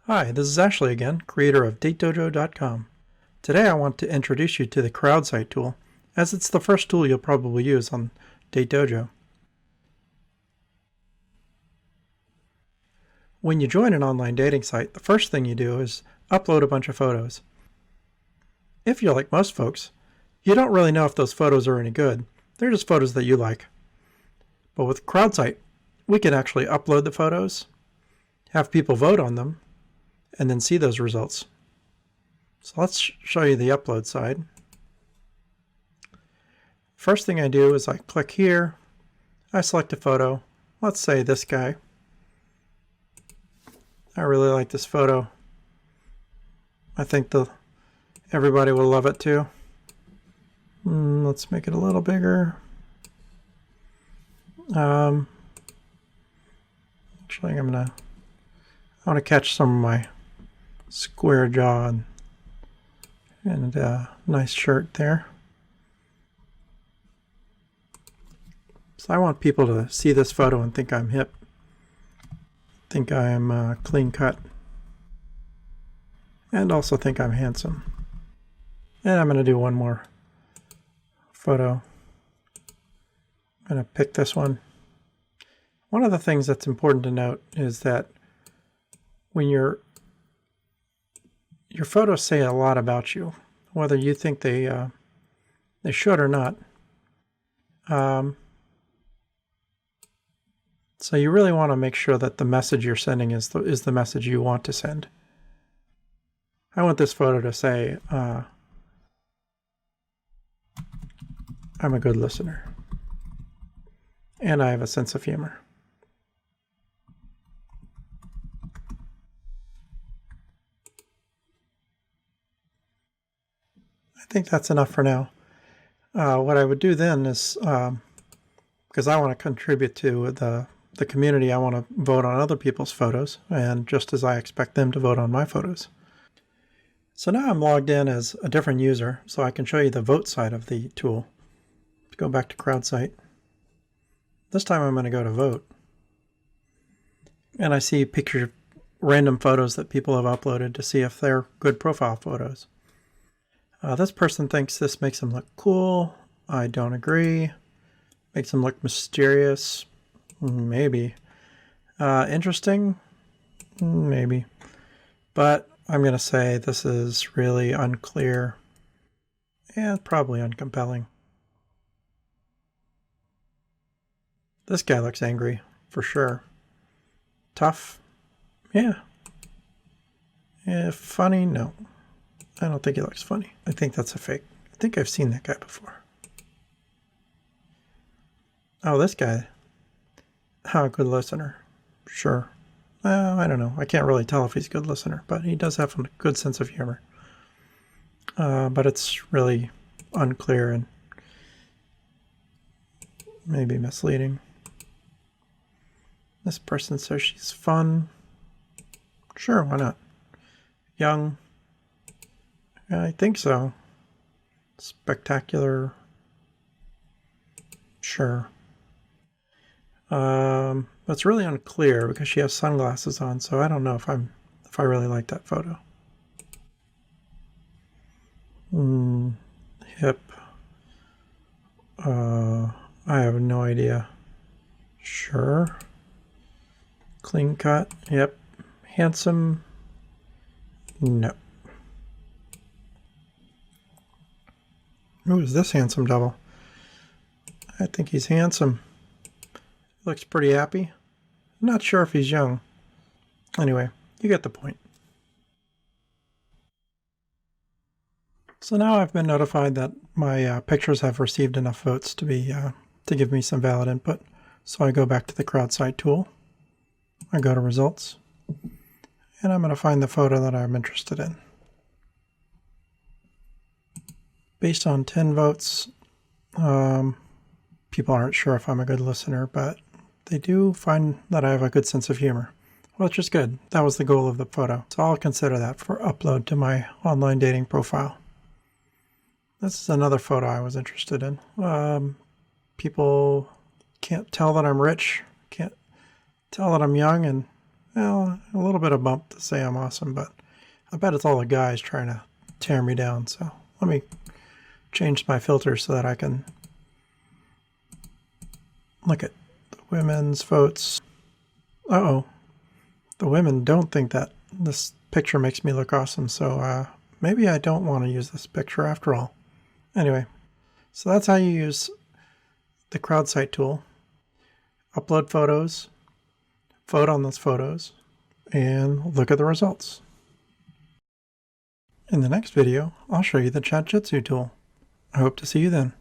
Hi, this is Ashley again, creator of DateDojo.com. Today I want to introduce you to the CrowdSight tool, as it's the first tool you'll probably use on Date Dojo. When you join an online dating site, the first thing you do is upload a bunch of photos. If you're like most folks, you don't really know if those photos are any good. They're just photos that you like. But with CrowdSight, we can actually upload the photos, have people vote on them, and then see those results. So let's show you the upload side. First thing I do is I click here, I select a photo, let's say this guy. I really like this photo. I think everybody will love it too. Let's make it a little bigger. Actually, I want to catch some of my square jaw and a nice shirt there. So I want people to see this photo and think I'm hip, think I'm clean cut, and also think I'm handsome. And I'm going to do one more photo. I'm going to pick this one. One of the things that's important to note is that when your photos say a lot about you, whether you think they should or not. So you really want to make sure that the message you're sending is the message you want to send. I want this photo to say, I'm a good listener, and I have a sense of humor. I think that's enough for now. What I would do then is, because I want to contribute to the community, I want to vote on other people's photos, and just as I expect them to vote on my photos. So now I'm logged in as a different user, so I can show you the vote side of the tool. Let's go back to CrowdSight. This time I'm going to go to vote. And I see random photos that people have uploaded to see if they're good profile photos. This person thinks this makes them look cool. I don't agree. Makes them look mysterious. Maybe. Interesting? Maybe. But I'm going to say this is really unclear and probably uncompelling. This guy looks angry, for sure. Tough? Yeah. Funny? No. I don't think he looks funny. I think that's a fake. I think I've seen that guy before. Oh, this guy. How a good listener. Sure. I don't know. I can't really tell if he's a good listener, but he does have a good sense of humor. But it's really unclear and maybe misleading. This person says she's fun. Sure, why not? Young. I think so. Spectacular. Sure. It's really unclear because she has sunglasses on, so I don't know if I really like that photo. Hip. I have no idea. Sure. Clean cut. Yep. Handsome. No. Who is this handsome devil? I think he's handsome. Looks pretty happy. I'm not sure if he's young. Anyway, you get the point. So now I've been notified that my pictures have received enough votes to give me some valid input. So I go back to the CrowdSight tool. I go to results, and I'm going to find the photo that I'm interested in. Based on 10 votes, people aren't sure if I'm a good listener, but they do find that I have a good sense of humor, which is good. That was the goal of the photo. So I'll consider that for upload to my online dating profile. This is another photo I was interested in. People can't tell that I'm rich, can't tell that I'm young, and well, a little bit of bump to say I'm awesome, but I bet it's all the guys trying to tear me down. So let me change my filter so that I can look at the women's votes. Uh-oh. The women don't think that this picture makes me look awesome, so maybe I don't want to use this picture after all. Anyway, so that's how you use the CrowdSight tool. Upload photos, vote on those photos, and look at the results. In the next video, I'll show you the Chat Jitsu tool. I hope to see you then.